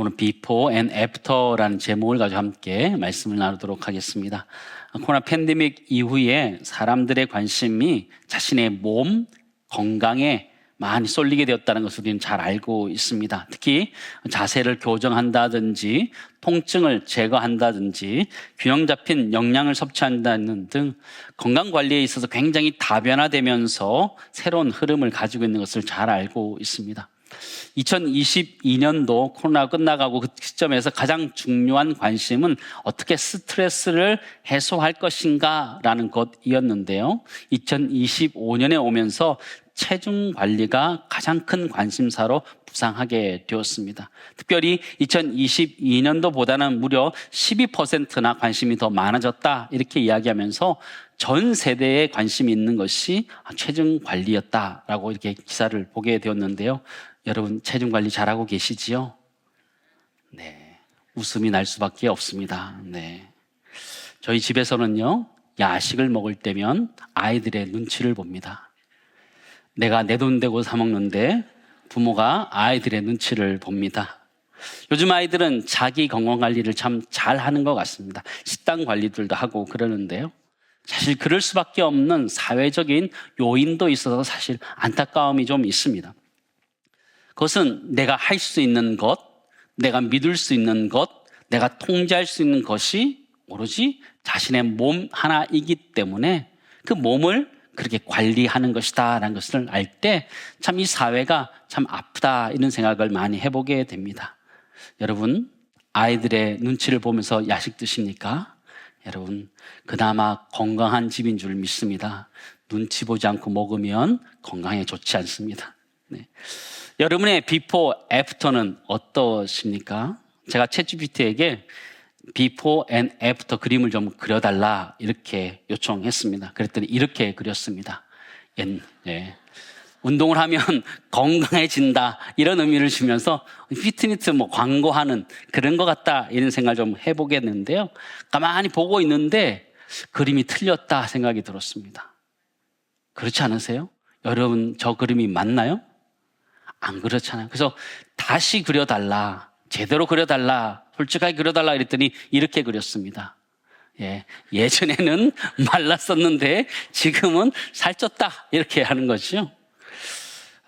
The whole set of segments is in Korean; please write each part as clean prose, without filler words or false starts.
오늘 Before and After라는 제목을 가지고 함께 말씀을 나누도록 하겠습니다. 코로나 팬데믹 이후에 사람들의 관심이 자신의 몸, 건강에 많이 쏠리게 되었다는 것을 우리는 잘 알고 있습니다. 특히 자세를 교정한다든지 통증을 제거한다든지 균형 잡힌 영양을 섭취한다는 등 건강관리에 있어서 굉장히 다변화되면서 새로운 흐름을 가지고 있는 것을 잘 알고 있습니다. 2022년도 코로나가 끝나가고 그 시점에서 가장 중요한 관심은 어떻게 스트레스를 해소할 것인가 라는 것이었는데요. 2025년에 오면서 체중 관리가 가장 큰 관심사로 부상하게 되었습니다. 특별히 2022년도보다는 무려 12%나 관심이 더 많아졌다 이렇게 이야기하면서 전 세대에 관심이 있는 것이 체중 관리였다라고 이렇게 기사를 보게 되었는데요. 여러분 체중 관리 잘하고 계시지요? 네, 웃음이 날 수밖에 없습니다. 네, 저희 집에서는요 야식을 먹을 때면 아이들의 눈치를 봅니다. 내가 내 돈 대고 사 먹는데 부모가 아이들의 눈치를 봅니다. 요즘 아이들은 자기 건강관리를 참 잘하는 것 같습니다. 식단 관리들도 하고 그러는데요. 사실 그럴 수밖에 없는 사회적인 요인도 있어서 사실 안타까움이 좀 있습니다. 그것은 내가 할 수 있는 것, 내가 믿을 수 있는 것, 내가 통제할 수 있는 것이 오로지 자신의 몸 하나이기 때문에 그 몸을 그렇게 관리하는 것이다 라는 것을 알 때 참 이 사회가 참 아프다 이런 생각을 많이 해보게 됩니다. 여러분 아이들의 눈치를 보면서 야식 드십니까? 여러분 그나마 건강한 집인 줄 믿습니다. 눈치 보지 않고 먹으면 건강에 좋지 않습니다. 네. 여러분의 비포 애프터는 어떠십니까? 제가 챗GPT에게 비포 앤 애프터 그림을 좀 그려달라 이렇게 요청했습니다. 그랬더니 이렇게 그렸습니다. 운동을 하면 건강해진다 이런 의미를 주면서 피트니스 광고하는 그런 것 같다 이런 생각을 좀 해보게 됐는데요. 가만히 보고 있는데 그림이 틀렸다 생각이 들었습니다. 그렇지 않으세요? 여러분 저 그림이 맞나요? 안 그렇잖아요. 그래서 다시 그려달라, 제대로 그려달라, 솔직하게 그려달라 이랬더니 이렇게 그렸습니다. 예전에는 말랐었는데 지금은 살쪘다 이렇게 하는 거죠.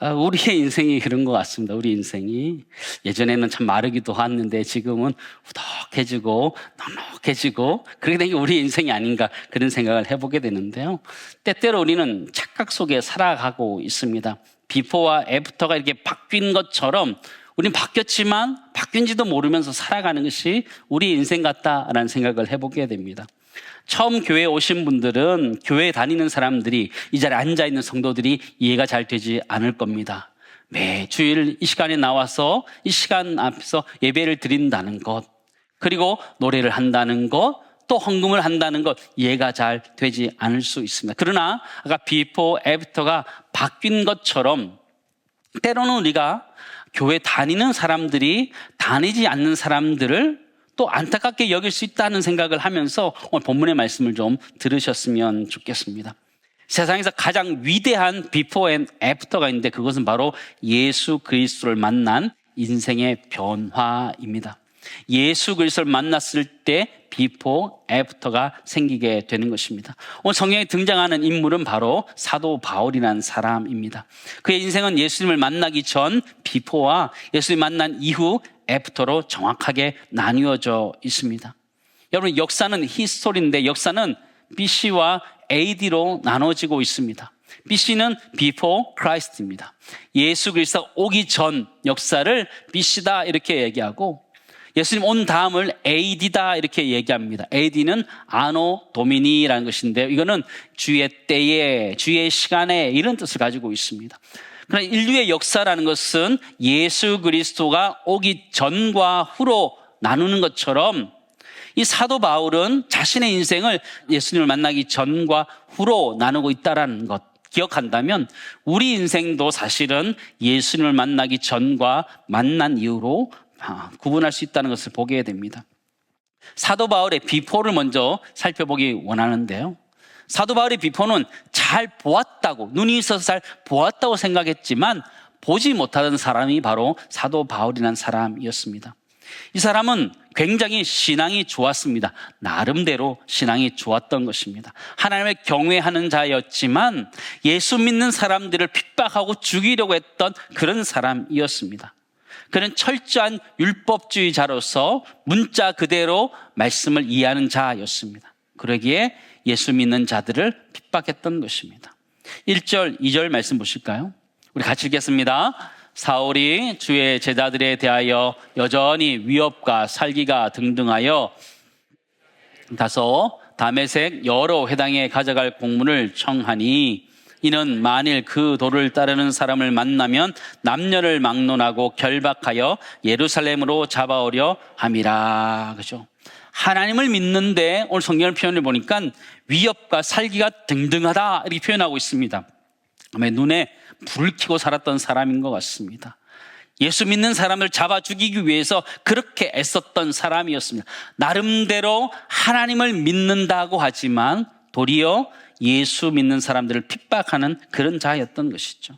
우리의 인생이 그런 것 같습니다. 우리 인생이 예전에는 참 마르기도 했는데 지금은 후덕해지고 넉넉해지고 그렇게 된 게 우리 인생이 아닌가 그런 생각을 해보게 되는데요. 때때로 우리는 착각 속에 살아가고 있습니다. 비포와 애프터가 이렇게 바뀐 것처럼 우린 바뀌었지만 바뀐지도 모르면서 살아가는 것이 우리 인생 같다라는 생각을 해보게 됩니다. 처음 교회에 오신 분들은 교회에 다니는 사람들이 이 자리에 앉아있는 성도들이 이해가 잘 되지 않을 겁니다. 매 주일 이 시간에 나와서 이 시간 앞에서 예배를 드린다는 것, 그리고 노래를 한다는 것, 또 헌금을 한다는 것 이해가 잘 되지 않을 수 있습니다. 그러나 아까 비포 애프터가 바뀐 것처럼 때로는 우리가 교회 다니는 사람들이 다니지 않는 사람들을 또 안타깝게 여길 수 있다는 생각을 하면서 오늘 본문의 말씀을 좀 들으셨으면 좋겠습니다. 세상에서 가장 위대한 비포 앤 애프터가 있는데 그것은 바로 예수 그리스도를 만난 인생의 변화입니다. 예수 그리스도를 만났을 때 비포 애프터가 생기게 되는 것입니다. 오늘 성경에 등장하는 인물은 바로 사도 바울이라는 사람입니다. 그의 인생은 예수님을 만나기 전 비포와 예수님 만난 이후 애프터로 정확하게 나뉘어져 있습니다. 여러분 역사는 히스토리인데 역사는 BC와 AD로 나눠지고 있습니다. BC는 Before Christ입니다. 예수 그리스도 오기 전 역사를 BC다 이렇게 얘기하고 예수님 온 다음을 AD다 이렇게 얘기합니다. AD는 아노 도미니라는 것인데요. 이거는 주의 때에, 주의 시간에 이런 뜻을 가지고 있습니다. 그러나 인류의 역사라는 것은 예수 그리스도가 오기 전과 후로 나누는 것처럼 이 사도 바울은 자신의 인생을 예수님을 만나기 전과 후로 나누고 있다는 것 기억한다면 우리 인생도 사실은 예수님을 만나기 전과 만난 이후로 구분할 수 있다는 것을 보게 됩니다. 사도 바울의 비포를 먼저 살펴보기 원하는데요. 사도 바울의 비포는 잘 보았다고, 눈이 있어서 잘 보았다고 생각했지만 보지 못하던 사람이 바로 사도 바울이라는 사람이었습니다. 이 사람은 굉장히 신앙이 좋았습니다. 나름대로 신앙이 좋았던 것입니다. 하나님을 경외하는 자였지만 예수 믿는 사람들을 핍박하고 죽이려고 했던 그런 사람이었습니다. 그는 철저한 율법주의자로서 문자 그대로 말씀을 이해하는 자였습니다. 그러기에 예수 믿는 자들을 핍박했던 것입니다. 1절, 2절 말씀 보실까요? 우리 같이 읽겠습니다. 사울이 주의 제자들에 대하여 여전히 위협과 살기가 등등하여 다소 다메섹 여러 회당에 가져갈 공문을 청하니 이는 만일 그 도를 따르는 사람을 만나면 남녀를 막론하고 결박하여 예루살렘으로 잡아오려 함이라. 그죠? 하나님을 믿는데 오늘 성경 표현을 보니까 위협과 살기가 등등하다 이렇게 표현하고 있습니다. 눈에 불을 켜고 살았던 사람인 것 같습니다. 예수 믿는 사람을 잡아 죽이기 위해서 그렇게 애썼던 사람이었습니다. 나름대로 하나님을 믿는다고 하지만 도리어 예수 믿는 사람들을 핍박하는 그런 자였던 것이죠.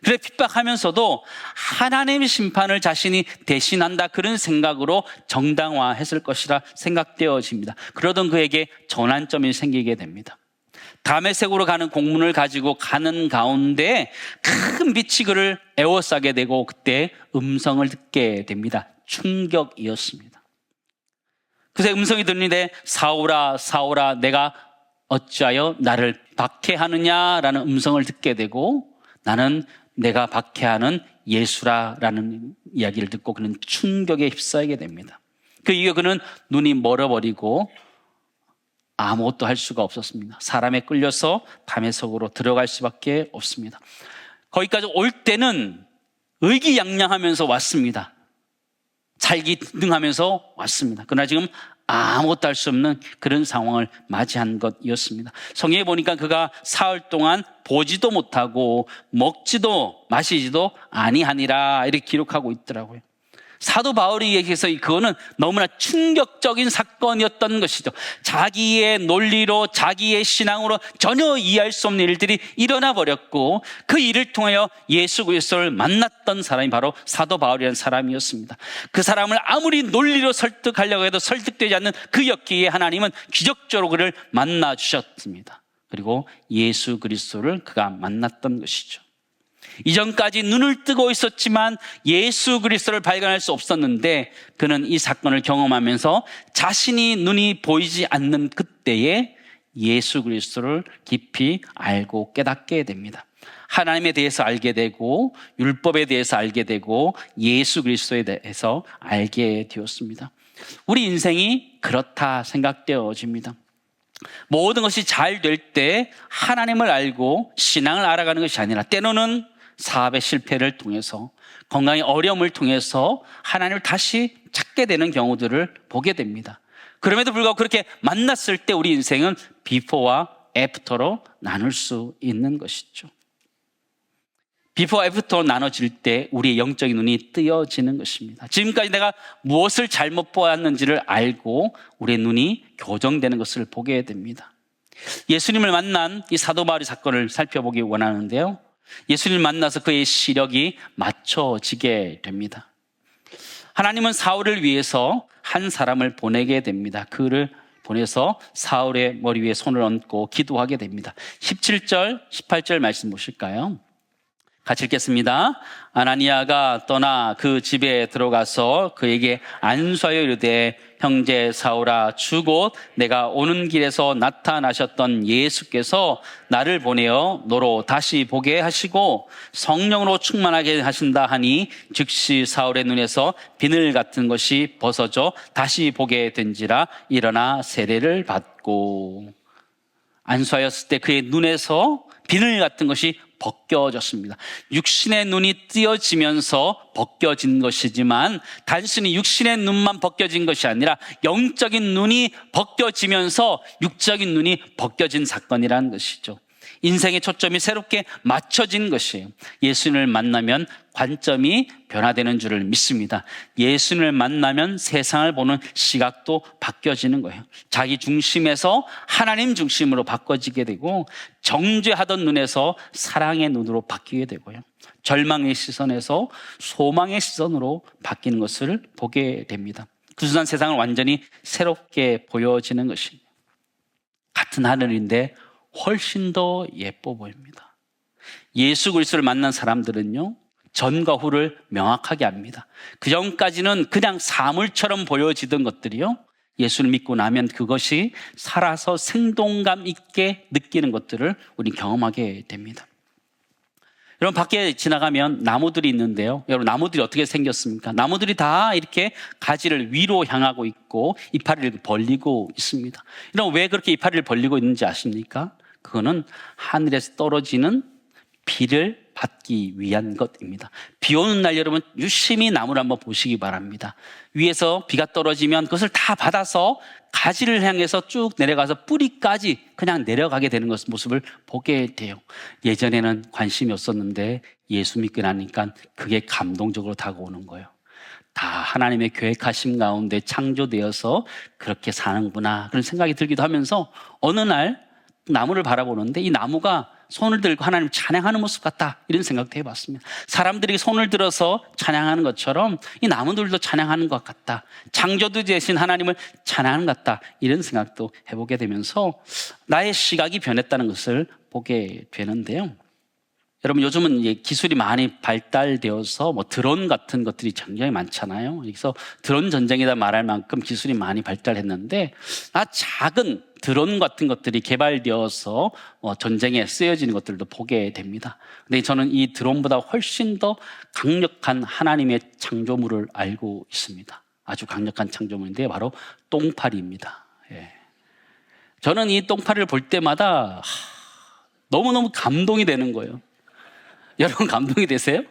그래 핍박하면서도 하나님의 심판을 자신이 대신한다 그런 생각으로 정당화했을 것이라 생각되어집니다. 그러던 그에게 전환점이 생기게 됩니다. 다메섹으로 가는 공문을 가지고 가는 가운데 큰 빛이 그를 에워싸게 되고 그때 음성을 듣게 됩니다. 충격이었습니다. 그래서 음성이 들리는데 사울아 사울아 내가 어찌하여 나를 박해하느냐라는 음성을 듣게 되고 나는 내가 박해하는 예수라라는 이야기를 듣고 그는 충격에 휩싸이게 됩니다. 그 이후 그는 눈이 멀어버리고 아무것도 할 수가 없었습니다. 사람에 끌려서 다메섹으로 들어갈 수밖에 없습니다. 거기까지 올 때는 의기양양하면서 왔습니다. 찰기등등하면서 왔습니다. 그러나 지금 아무것도 할 수 없는 그런 상황을 맞이한 것이었습니다. 성경에 보니까 그가 사흘 동안 보지도 못하고 먹지도 마시지도 아니하니라 이렇게 기록하고 있더라고요. 사도 바울이 얘기해서 그거는 너무나 충격적인 사건이었던 것이죠. 자기의 논리로 자기의 신앙으로 전혀 이해할 수 없는 일들이 일어나 버렸고 그 일을 통하여 예수 그리스도를 만났던 사람이 바로 사도 바울이라는 사람이었습니다. 그 사람을 아무리 논리로 설득하려고 해도 설득되지 않는 그였기에 하나님은 기적적으로 그를 만나 주셨습니다. 그리고 예수 그리스도를 그가 만났던 것이죠. 이전까지 눈을 뜨고 있었지만 예수 그리스도를 발견할 수 없었는데 그는 이 사건을 경험하면서 자신이 눈이 보이지 않는 그때에 예수 그리스도를 깊이 알고 깨닫게 됩니다. 하나님에 대해서 알게 되고 율법에 대해서 알게 되고 예수 그리스도에 대해서 알게 되었습니다. 우리 인생이 그렇다 생각되어집니다. 모든 것이 잘 될 때 하나님을 알고 신앙을 알아가는 것이 아니라 때로는 사업의 실패를 통해서 건강의 어려움을 통해서 하나님을 다시 찾게 되는 경우들을 보게 됩니다. 그럼에도 불구하고 그렇게 만났을 때 우리 인생은 비포와 애프터로 나눌 수 있는 것이죠. 비포 애프터로 나눠질 때 우리의 영적인 눈이 뜨여지는 것입니다. 지금까지 내가 무엇을 잘못 보았는지를 알고 우리의 눈이 교정되는 것을 보게 됩니다. 예수님을 만난 이 사도 바울의 사건을 살펴보기 원하는데요. 예수님을 만나서 그의 시력이 맞춰지게 됩니다. 하나님은 사울을 위해서 한 사람을 보내게 됩니다. 그를 보내서 사울의 머리 위에 손을 얹고 기도하게 됩니다. 17절, 18절 말씀 보실까요? 같이 읽겠습니다. 아나니아가 떠나 그 집에 들어가서 그에게 안수하여 이르되 형제 사울아 주곧 내가 오는 길에서 나타나셨던 예수께서 나를 보내어 너로 다시 보게 하시고 성령으로 충만하게 하신다 하니 즉시 사울의 눈에서 비늘 같은 것이 벗어져 다시 보게 된지라 일어나 세례를 받고 안수하였을 때 그의 눈에서 비늘 같은 것이 벗겨졌습니다. 육신의 눈이 띄어지면서 벗겨진 것이지만 단순히 육신의 눈만 벗겨진 것이 아니라 영적인 눈이 벗겨지면서 육적인 눈이 벗겨진 사건이라는 것이죠. 인생의 초점이 새롭게 맞춰진 것이에요. 예수님을 만나면 관점이 변화되는 줄을 믿습니다. 예수님을 만나면 세상을 보는 시각도 바뀌어지는 거예요. 자기 중심에서 하나님 중심으로 바꿔지게 되고 정죄하던 눈에서 사랑의 눈으로 바뀌게 되고요. 절망의 시선에서 소망의 시선으로 바뀌는 것을 보게 됩니다. 그 순간 세상을 완전히 새롭게 보여지는 것입니다. 같은 하늘인데 훨씬 더 예뻐 보입니다. 예수 그리스도를 만난 사람들은요, 전과 후를 명확하게 압니다. 그 전까지는 그냥 사물처럼 보여지던 것들이요, 예수를 믿고 나면 그것이 살아서 생동감 있게 느끼는 것들을 우리 경험하게 됩니다. 여러분, 밖에 지나가면 나무들이 있는데요, 여러분, 나무들이 어떻게 생겼습니까? 나무들이 다 이렇게 가지를 위로 향하고 있고 이파리를 벌리고 있습니다. 여러분, 왜 그렇게 이파리를 벌리고 있는지 아십니까? 그거는 하늘에서 떨어지는 비를 받기 위한 것입니다. 비 오는 날 여러분 유심히 나무를 한번 보시기 바랍니다. 위에서 비가 떨어지면 그것을 다 받아서 가지를 향해서 쭉 내려가서 뿌리까지 그냥 내려가게 되는 모습을 보게 돼요. 예전에는 관심이 없었는데 예수 믿고 나니까 그게 감동적으로 다가오는 거예요. 다 하나님의 계획하심 가운데 창조되어서 그렇게 사는구나, 그런 생각이 들기도 하면서 어느 날 나무를 바라보는데 이 나무가 손을 들고 하나님 찬양하는 모습 같다, 이런 생각도 해봤습니다. 사람들이 손을 들어서 찬양하는 것처럼 이 나무들도 찬양하는 것 같다, 창조주 되신 하나님을 찬양하는 것 같다, 이런 생각도 해보게 되면서 나의 시각이 변했다는 것을 보게 되는데요. 여러분, 요즘은 이제 기술이 많이 발달되어서 드론 같은 것들이 굉장히 많잖아요. 그래서 드론 전쟁이다 말할 만큼 기술이 많이 발달했는데, 작은 드론 같은 것들이 개발되어서 전쟁에 쓰여지는 것들도 보게 됩니다. 근데 저는 이 드론보다 훨씬 더 강력한 하나님의 창조물을 알고 있습니다. 아주 강력한 창조물인데 바로 똥파리입니다. 예. 저는 이 똥파리를 볼 때마다 너무너무 감동이 되는 거예요. 여러분, 감동이 되세요?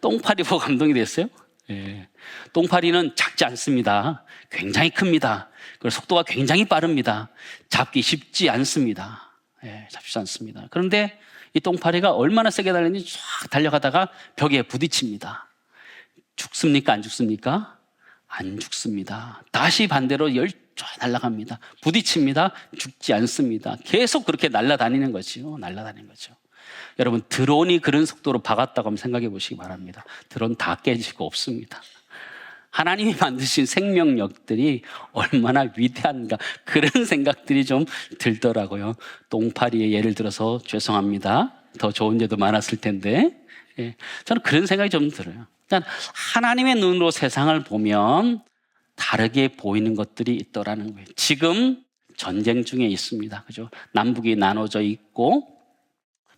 똥파리 보고 감동이 됐어요? 예. 똥파리는 작지 않습니다. 굉장히 큽니다. 그리고 속도가 굉장히 빠릅니다. 잡기 쉽지 않습니다. 예, 잡지 않습니다. 그런데 이 똥파리가 얼마나 세게 달리는지 쫙 달려가다가 벽에 부딪힙니다. 죽습니까? 안 죽습니까? 안 죽습니다. 다시 반대로 쫙 날아갑니다. 부딪힙니다. 죽지 않습니다. 계속 그렇게 날아다니는 거죠. 날아다니는 거죠. 여러분, 드론이 그런 속도로 박았다고 한번 생각해 보시기 바랍니다. 드론 다 깨지고 없습니다. 하나님이 만드신 생명력들이 얼마나 위대한가, 그런 생각들이 좀 들더라고요. 똥파리의 예를 들어서 죄송합니다. 더 좋은 예도 많았을 텐데, 예, 저는 그런 생각이 좀 들어요. 그러니까 하나님의 눈으로 세상을 보면 다르게 보이는 것들이 있더라는 거예요. 지금 전쟁 중에 있습니다. 그죠? 남북이 나눠져 있고,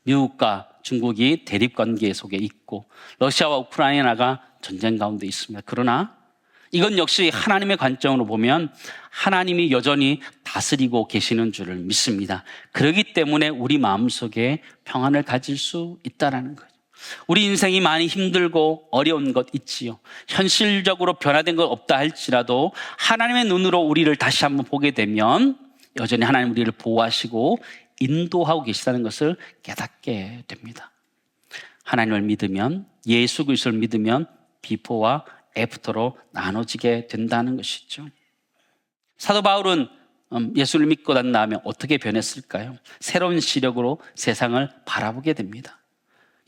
미국과 중국이 대립관계 속에 있고, 러시아와 우크라이나가 전쟁 가운데 있습니다. 그러나 이건 역시 하나님의 관점으로 보면 하나님이 여전히 다스리고 계시는 줄을 믿습니다. 그렇기 때문에 우리 마음속에 평안을 가질 수 있다는 거죠. 우리 인생이 많이 힘들고 어려운 것 있지요. 현실적으로 변화된 것 없다 할지라도 하나님의 눈으로 우리를 다시 한번 보게 되면 여전히 하나님 우리를 보호하시고 인도하고 계시다는 것을 깨닫게 됩니다. 하나님을 믿으면, 예수 그리스도를 믿으면 비포와 애프터로 나눠지게 된다는 것이죠. 사도 바울은 예수를 믿고 난 다음에 어떻게 변했을까요? 새로운 시력으로 세상을 바라보게 됩니다.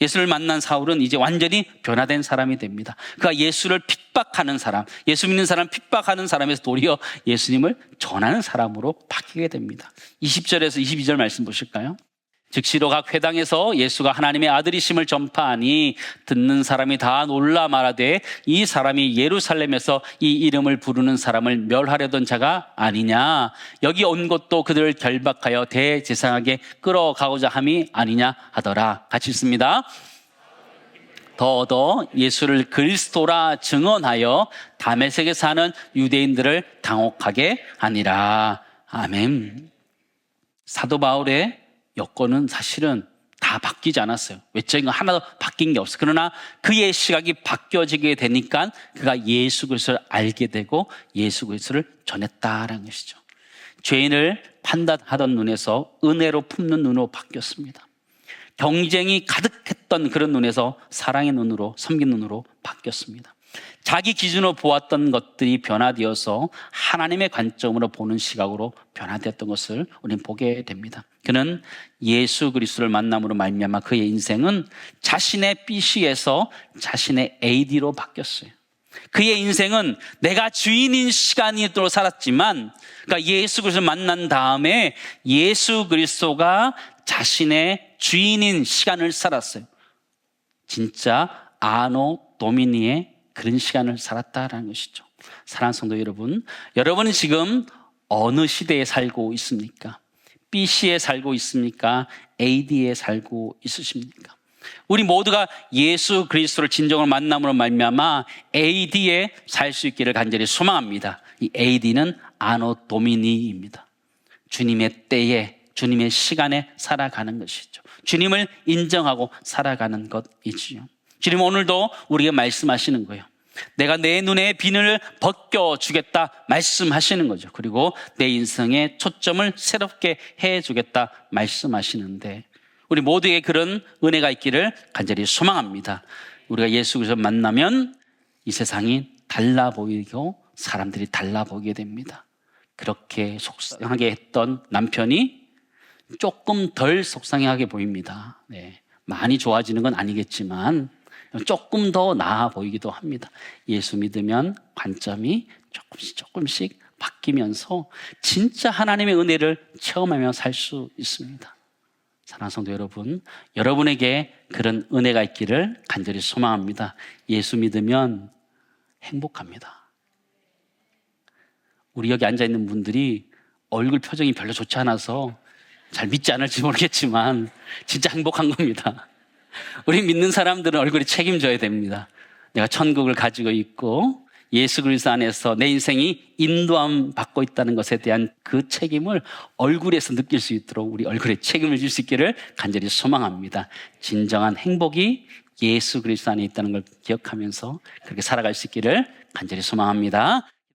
예수를 만난 사울은 이제 완전히 변화된 사람이 됩니다. 그가 예수를 핍박하는 사람, 예수 믿는 사람 핍박하는 사람에서 도리어 예수님을 전하는 사람으로 바뀌게 됩니다. 20절에서 22절 말씀 보실까요? 즉시로 각 회당에서 예수가 하나님의 아들이심을 전파하니 듣는 사람이 다 놀라 말하되 이 사람이 예루살렘에서 이 이름을 부르는 사람을 멸하려던 자가 아니냐, 여기 온 것도 그들을 결박하여 대제사장에게 끌어가고자 함이 아니냐 하더라. 같이 읽습니다. 더더 예수를 그리스도라 증언하여 다메섹에 사는 유대인들을 당혹하게 하니라. 아멘. 사도 바울의 여건은 사실은 다 바뀌지 않았어요. 외적인 거 하나도 바뀐 게 없어요. 그러나 그의 시각이 바뀌어지게 되니까 그가 예수 그리스도를 알게 되고 예수 그리스도를 전했다라는 것이죠. 죄인을 판단하던 눈에서 은혜로 품는 눈으로 바뀌었습니다. 경쟁이 가득했던 그런 눈에서 사랑의 눈으로, 섬긴 눈으로 바뀌었습니다. 자기 기준으로 보았던 것들이 변화되어서 하나님의 관점으로 보는 시각으로 변화되었던 것을 우리는 보게 됩니다. 그는 예수 그리스도를 만남으로 말미암아 그의 인생은 자신의 BC에서 자신의 AD로 바뀌었어요. 그의 인생은 내가 주인인 시간으로 살았지만, 그러니까 예수 그리스도를 만난 다음에 예수 그리스도가 자신의 주인인 시간을 살았어요. 진짜 아노 도미니의 그런 시간을 살았다라는 것이죠. 사랑하는 성도 여러분, 여러분은 지금 어느 시대에 살고 있습니까? BC에 살고 있습니까? AD에 살고 있으십니까? 우리 모두가 예수 그리스도를 진정으로 만남으로 말미암아 AD에 살 수 있기를 간절히 소망합니다. 이 AD는 아노 도미니입니다. 주님의 때에, 주님의 시간에 살아가는 것이죠. 주님을 인정하고 살아가는 것이지요. 주님 오늘도 우리에게 말씀하시는 거예요. 내가 내 눈의 비늘을 벗겨주겠다 말씀하시는 거죠. 그리고 내 인생의 초점을 새롭게 해주겠다 말씀하시는데, 우리 모두에게 그런 은혜가 있기를 간절히 소망합니다. 우리가 예수 그리스도를 만나면 이 세상이 달라 보이고 사람들이 달라 보이게 됩니다. 그렇게 속상하게 했던 남편이 조금 덜 속상하게 보입니다. 네, 많이 좋아지는 건 아니겠지만 조금 더 나아 보이기도 합니다. 예수 믿으면 관점이 조금씩 바뀌면서 진짜 하나님의 은혜를 체험하며 살 수 있습니다. 사랑하는 성도 여러분, 여러분에게 그런 은혜가 있기를 간절히 소망합니다. 예수 믿으면 행복합니다. 우리 여기 앉아있는 분들이 얼굴 표정이 별로 좋지 않아서 잘 믿지 않을지 모르겠지만 진짜 행복한 겁니다. 우리 믿는 사람들은 얼굴에 책임져야 됩니다. 내가 천국을 가지고 있고 예수 그리스도 안에서 내 인생이 인도함 받고 있다는 것에 대한 그 책임을 얼굴에서 느낄 수 있도록 우리 얼굴에 책임을 질 수 있기를 간절히 소망합니다. 진정한 행복이 예수 그리스도 안에 있다는 걸 기억하면서 그렇게 살아갈 수 있기를 간절히 소망합니다.